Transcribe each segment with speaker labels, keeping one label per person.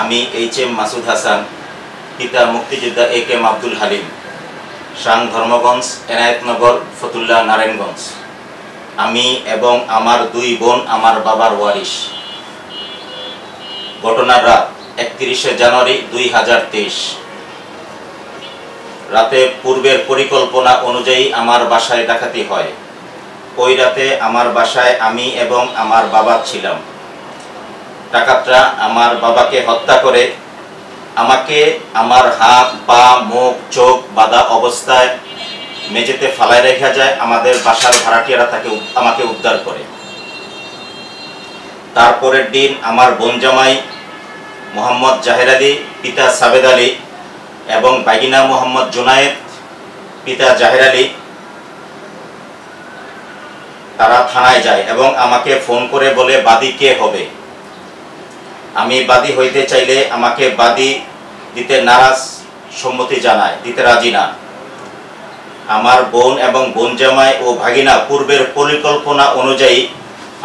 Speaker 1: আমি এইচ.এম. মাসুদ হাসান, পিতা মুক্তিযোদ্ধা এ.কে.এম. আব্দুল হালিম, সাং ধর্মগঞ্জ, এনায়েতনগর, ফতুল্লা, নারায়ণগঞ্জ। আমি এবং আমার 2 বোন আমার বাবার ওয়ারিশ। ঘটনার রাত 31শে জানুয়ারি 2023। রাতে পূর্বের পরিকল্পনা অনুযায়ী আমার বাসায় ডাকাতি হয়। ওই রাতে আমার বাসায় আমি এবং আমার বাবা ছিলাম। ডাকাতরা আমার বাবাকে হত্যা করে আমাকে আমার হাত, পা, মুখ, চোখ বাঁধা অবস্থায় মেঝেতে ফালায় রেখে যায়। আমাদের বাসার ভাড়াটিয়ারা আমাকে উদ্ধার করে। তারপরের দিন আমার বোন জামাই মোহাম্মদ জাহের আলী, পিতা সাবেদ আলী, এবং বাগিনা মোহাম্মদ জুনায়েদ, পিতা জাহের আলী, তারা থানায় যায় এবং আমাকে ফোন করে বলে বাদী কে হবে। আমি বাদী হইতে চাইলে আমাকে বাদী দিতে নারাজ, সম্মতি জানায়, দিতে রাজি না। আমার বোন এবং বোন জামাই ও ভাগিনা পূর্বের পরিকল্পনা অনুযায়ী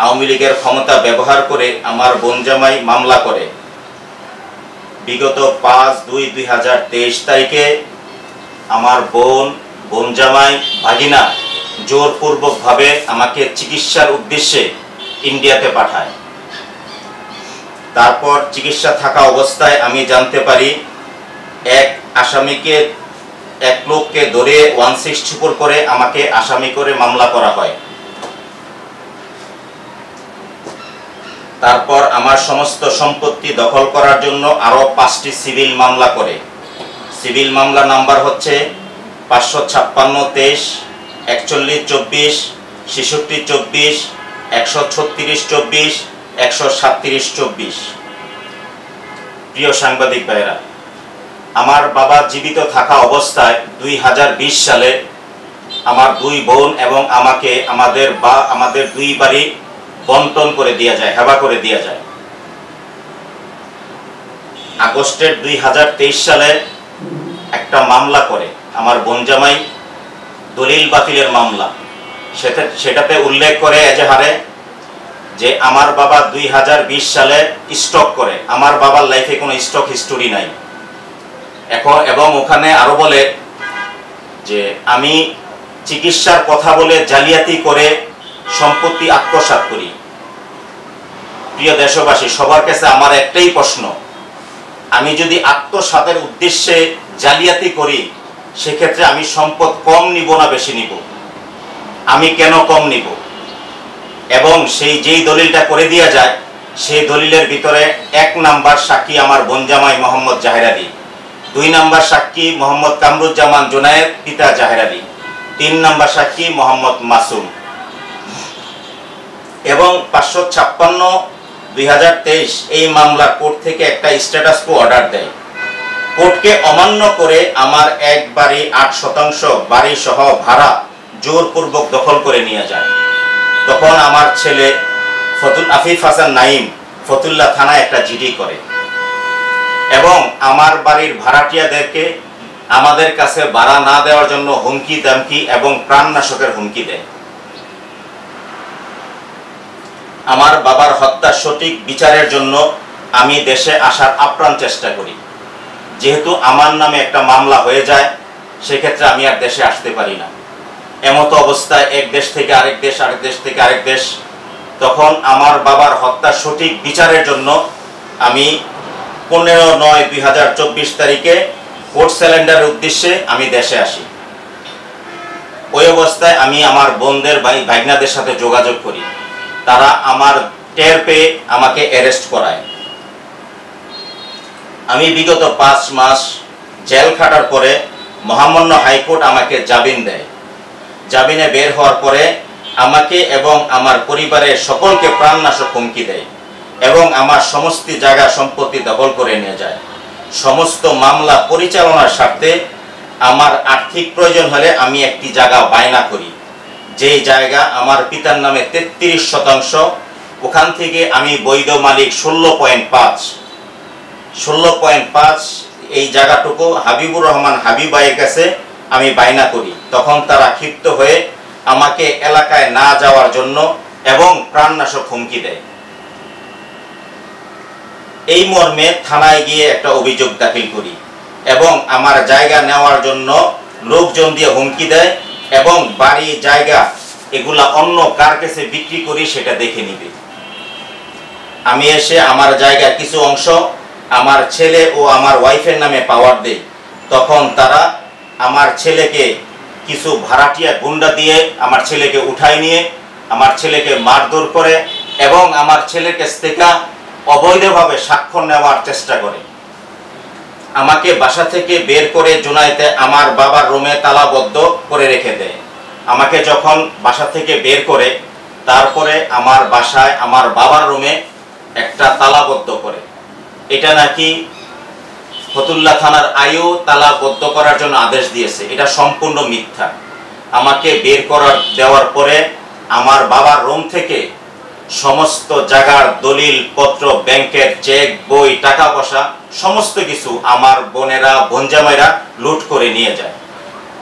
Speaker 1: আওয়ামী লীগের ক্ষমতা ব্যবহার করে আমার বোন জামাই মামলা করে। বিগত 5/2/2023 তারিখে আমার বোন জামাই, ভাগিনা জোরপূর্বকভাবে আমাকে চিকিৎসার উদ্দেশ্যে ইন্ডিয়াতে পাঠায়। তারপর চিকিৎসা থাকা অবস্থায় আমি জানতে পারি এক লোককে ধরে 164 করে আমাকে আসামি করে মামলা করা হয়। তারপর আমার সমস্ত সম্পত্তি দখল করার জন্য আরো 5টি সিভিল মামলা করে। সিভিল মামলা নাম্বার হচ্ছে 556-23, 41-24, 66-24, 136-24, 137-24। প্রিয় সাংবাদিক ভাইরা, আমার বাবা জীবিত থাকা অবস্থায় 2020 সালে আমার 2 বোন এবং আমাকে আমাদের 2 বাড়ি বন্টন করে দেওয়া যায়, হেবা করে দেওয়া যায়। আগস্টের 2023 সালে একটা মামলা করে আমার বোন জামাই, দলিল বাতিলের মামলা। সেটাতে উল্লেখ করে এজাহারে যে আমার বাবা 2020 সালে স্টক করে। আমার বাবার লাইফে কোনো স্টক হিস্টোরি নাই এবং ওখানে আরো বলে যে আমি চিকিৎসার কথা বলে জালিয়াতি করে সম্পত্তি আত্মসাৎ করি। প্রিয় দেশবাসী, সবার কাছে আমার একটাই প্রশ্ন, আমি যদি আত্মসাতের উদ্দেশ্যে জালিয়াতি করি সেক্ষেত্রে আমি সম্পদ কম নিব না বেশি নিব? আমি কেন কম নিব? এবং যেই দলিলটা করে দেওয়া যায় সেই দলিলের ভিতরে 1 নাম্বার সাক্ষী আমার বোন জামাই মোহাম্মদ জাহের আলী, 2 নাম্বার সাক্ষী মোহাম্মদ কামরুজ্জামান জুনায়েদ, পিতা জাহের আলী, 3 নাম্বার সাক্ষী মোহাম্মদ মাসুম। এবং 556/2023 এই মামলা কোর্ট থেকে একটা স্ট্যাটাস কো অর্ডার দেয়। কোর্টকে অমান্য করে আমার 1 বাড়ি 8% বাড়ি সহ ভাড়া জোরপূর্বক দখল করে নিয়ে যায়। তখন আমার ছেলে আফিফ হাসান নাইম ফতুল্লা থানায় একটা জিডি করে এবং আমার বাড়ির ভাড়াটিয়াদেরকে আমাদের কাছে ভাড়া না দেওয়ার জন্য হুমকি দামকি এবং প্রাণনাশকের হুমকি দেয়। আমার বাবার হত্যার সঠিক বিচারের জন্য আমি দেশে আসার আপ্রাণ চেষ্টা করি। যেহেতু আমার নামে একটা মামলা হয়ে যায় সেক্ষেত্রে আমি আর দেশে আসতে পারি না। এমতো অবস্থায় এক দেশ থেকে আরেক দেশ, আরেক দেশ থেকে আরেক দেশ। তখন আমার বাবার হত্যার সঠিক বিচারের জন্য আমি 15/9/2024 তারিখে কোর্ট স্যালেন্ডারের উদ্দেশ্যে আমি দেশে আসি। ওই অবস্থায় আমি আমার বোনদের ভাগনাদের সাথে যোগাযোগ করি। তারা আমার টের পেয়ে আমাকে অ্যারেস্ট করায়। আমি বিগত 5 মাস জেল খাটার পরে মহামান্য হাইকোর্ট আমাকে জামিন দেয়। জামিনে বের হওয়ার পরে আমাকে এবং আমার পরিবারের সকলকে প্রাণনাশক হুমকি দেয় এবং আমার সমস্ত জায়গা সম্পত্তি দখল করে নিয়ে যায়। সমস্ত মামলা পরিচালনার স্বার্থে আমার আর্থিক প্রয়োজন হলে আমি একটি জায়গা বায়না করি, যেই জায়গা আমার পিতার নামে 33%। ওখান থেকে আমি বৈধ মালিক 16.5 এই জায়গাটুকু হাবিবুর রহমান হাবিব ভাইয়ের কাছে আমি বায়না করি। তখন তারা ক্ষিপ্ত হয়ে আমাকে এলাকায় না যাওয়ার জন্য এবং প্রাণনাশক হুমকি দেয়। এই মর্মে থানায় গিয়ে একটা অভিযোগ দাখিল করি এবং আমার জায়গা নেওয়ার জন্য লোকজন দিয়ে হুমকি দেয় এবং বাড়ি জায়গা এগুলা অন্য কার কাছে বিক্রি করি সেটা দেখে নিবে। আমি এসে আমার জায়গার কিছু অংশ আমার ছেলে ও আমার ওয়াইফের নামে পাওয়ার দেই। তখন তারা আমার ছেলেকে কিছু ভাড়াটিয়া গুন্ডা দিয়ে আমার ছেলেকে উঠাই নিয়ে আমার ছেলেকে মারধর করে এবং আমার ছেলের কাছ থেকে অবৈধভাবে স্বাক্ষর নেওয়ার চেষ্টা করে। আমাকে বাসা থেকে বের করে জুনাইতে আমার বাবার রুমে তালাবদ্ধ করে রেখে দেয়। আমাকে যখন বাসা থেকে বের করে তারপরে আমার বাসায় আমার বাবার রুমে একটা তালাবদ্ধ করে। এটা নাকি ফতুল্লা থানার আইও তালাবদ্ধ করার জন্য আদেশ দিয়েছে, এটা সম্পূর্ণ মিথ্যা। আমাকে বের করার দেওয়ার পরে আমার বাবার রুম থেকে সমস্ত জায়গার দলিল পত্র, ব্যাংকের চেক বই, টাকা পয়সা সমস্ত কিছু আমার বোনেরা বোনজামাইরা লুট করে নিয়ে যায়,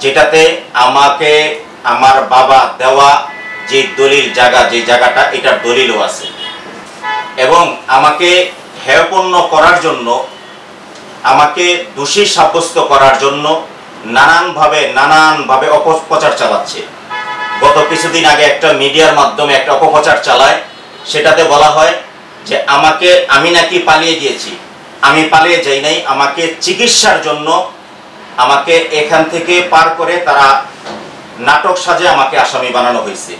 Speaker 1: যেটাতে আমাকে আমার বাবা দেওয়া যে দলিল জায়গা, যে জায়গাটা এটার দলিলও আছে। এবং আমাকে হেয়পূর্ণ করার জন্য, আমাকে দোষী সাব্যস্ত করার জন্য নানানভাবে অপপ্রচার চালাচ্ছে। গত কিছুদিন আগে একটা মিডিয়ার মাধ্যমে একটা অপপ্রচার চালায়, সেটাতে বলা হয় যে আমি নাকি পালিয়ে গিয়েছি। আমি পালিয়ে যাই নাই, আমাকে চিকিৎসার জন্য আমাকে এখান থেকে পার করে তারা নাটক সাজে আমাকে আসামি বানানো হয়েছে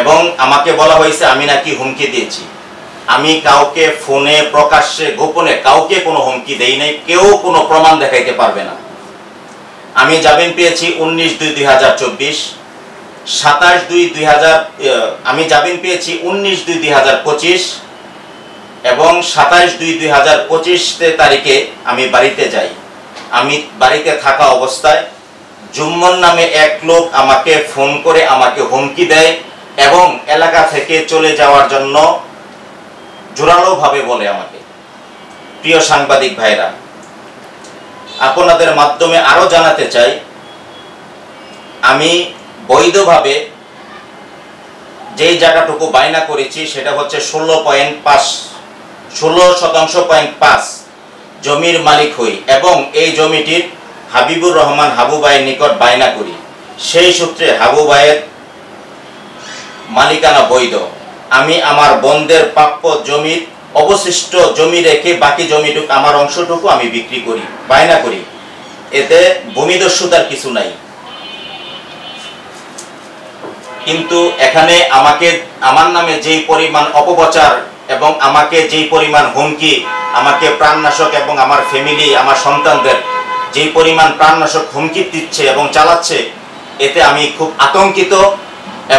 Speaker 1: এবং আমাকে বলা হয়েছে আমি নাকি হুমকি দিয়েছি। আমি কাউকে ফোনে প্রকাশ্যে গোপনে কাউকে কোনো হুমকি দেই নাই, কেউ কোনো প্রমাণ দেখাইতে পারবে না। আমি জামিন পেয়েছি 19/2/2024, 27/2/2000 আমি জামিন পেয়েছি 19/2/2025 এবং 27/2/2025 তারিখে আমি বাড়িতে যাই। আমি বাড়িতে থাকা অবস্থায় জুম্মন নামে এক লোক আমাকে ফোন করে আমাকে হুমকি দেয় এবং এলাকা থেকে চলে যাওয়ার জন্য জোরালোভাবে বলে আমাকে। প্রিয় সাংবাদিক ভাইরা, আপনাদের মাধ্যমে আরো জানাতে চাই, আমি বৈধভাবে যেই জায়গাটুকু বায়না করেছি সেটা হচ্ছে 16.5 জমির মালিক হই এবং এই জমিটির হাবিবুর রহমান হাবু ভাইয়ের নিকট বায়না করি। সেই সূত্রে হাবু ভাইয়ের মালিকানা বৈধ। আমি আমার বোনদের প্রাপ্য জমির অবশিষ্ট জমি রেখে বাকি জমিটুকু আমার অংশটুকু আমি বিক্রি করি, বায়না করি। এতে ভূমিদস্যুতার কিছু নাই। কিন্তু এখানে আমাকে আমার নামে যেই পরিমাণ অপপ্রচার এবং আমাকে যেই পরিমাণ হুমকি, আমাকে প্রাণনাশক এবং আমার ফ্যামিলি আমার সন্তানদের যেই পরিমাণ প্রাণনাশক হুমকি দিচ্ছে এবং চালাচ্ছে, এতে আমি খুব আতঙ্কিত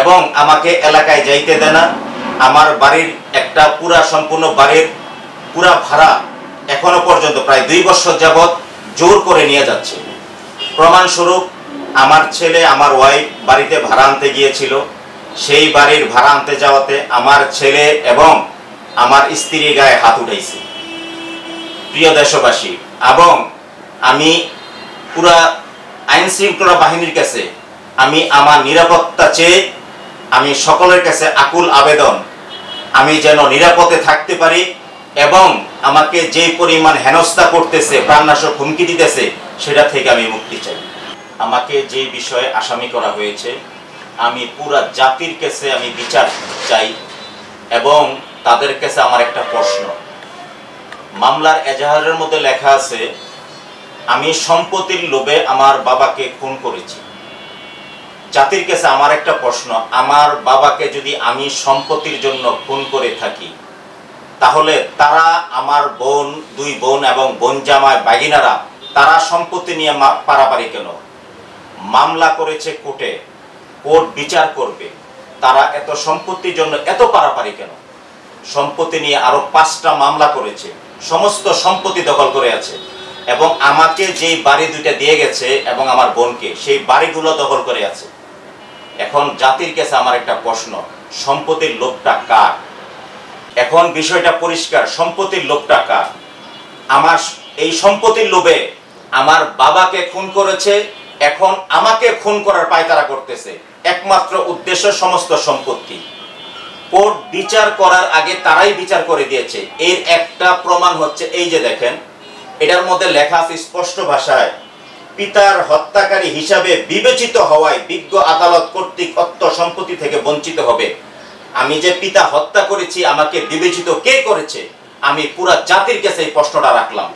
Speaker 1: এবং আমাকে এলাকায় যাইতে দেয় না। আমার বাড়ির একটা সম্পূর্ণ বাড়ির পুরা ভাড়া এখনো পর্যন্ত প্রায় 2 বছর যাবৎ জোর করে নিয়ে যাচ্ছে। প্রমাণস্বরূপ আমার ছেলে আমার ওয়াইফ বাড়িতে ভাড়া আনতে গিয়েছিল, সেই বাড়ির ভাড়া আনতে যাওয়াতে আমার ছেলে এবং আমার স্ত্রীর গায়ে হাত উঠাইছে। প্রিয় দেশবাসী, এবং আমি পুরা আইন শৃঙ্খলা বাহিনীর কাছে আমি আমার নিরাপত্তা চেয়ে আমি সকলের কাছে আকুল আবেদন, আমি যেন নিরাপদে থাকতে পারি এবং আমাকে যে পরিমাণ হেনস্থা করতেছে, প্রাণনাশক হুমকি দিতেছে, সেটা থেকে আমি মুক্তি চাই। আমাকে যে বিষয়ে আসামি করা হয়েছে, আমি পুরা জাতির কাছে আমি বিচার চাই এবং তাদের কাছে আমার একটা প্রশ্ন। মামলার এজাহারের মধ্যে লেখা আছে আমি সম্পত্তির লোভে আমার বাবাকে খুন করেছি। জাতির কাছে আমার একটা প্রশ্ন, আমার বাবাকে যদি আমি সম্পত্তির জন্য খুন করে থাকি, তাহলে তারা আমার বোন, 2 বোন এবং বোন জামাই বাগিনারা তারা সম্পত্তি নিয়ে পারাপারি কেন? মামলা করেছে কোর্টে, কোর্ট বিচার করবে, তারা এত সম্পত্তির জন্য এত পারাপারি কেন? সম্পত্তি নিয়ে আরো 5টা মামলা করেছে, সমস্ত সম্পত্তি দখল করে আছে এবং আমাকে যেই বাড়ি 2টা দিয়ে গেছে এবং আমার বোনকে সেই বাড়িগুলো দখল করে আছে। এখন জাতির কাছে আমার একটা প্রশ্ন, সম্পত্তির লোভটা কার? এখন বিষয়টা পরিষ্কার, সম্পত্তির লোভটা কার? আমার এই সম্পত্তির লোভে আমার বাবাকে খুন করেছে, এখন আমাকে খুন করার পায়তারা করতেছে। একমাত্র উদ্দেশ্য সমস্ত সম্পত্তি। কোর্ট বিচার করার আগে তারাই বিচার করে দিয়েছে। এর একটা প্রমাণ হচ্ছে এই যে দেখেন, এটার মধ্যে লেখা আছে স্পষ্ট ভাষায়, পিতার হত্যাকারী হিসাবে বিবেচিত হওয়ায় বিজ্ঞ আদালত কর্তৃক অর্থ সম্পত্তি থেকে বঞ্চিত হবে। আমি যে পিতা হত্যা করেছি, আমাকে বিবেচিত কে করেছে? আমি পুরা জাতির কাছে এই প্রশ্নটা রাখলাম।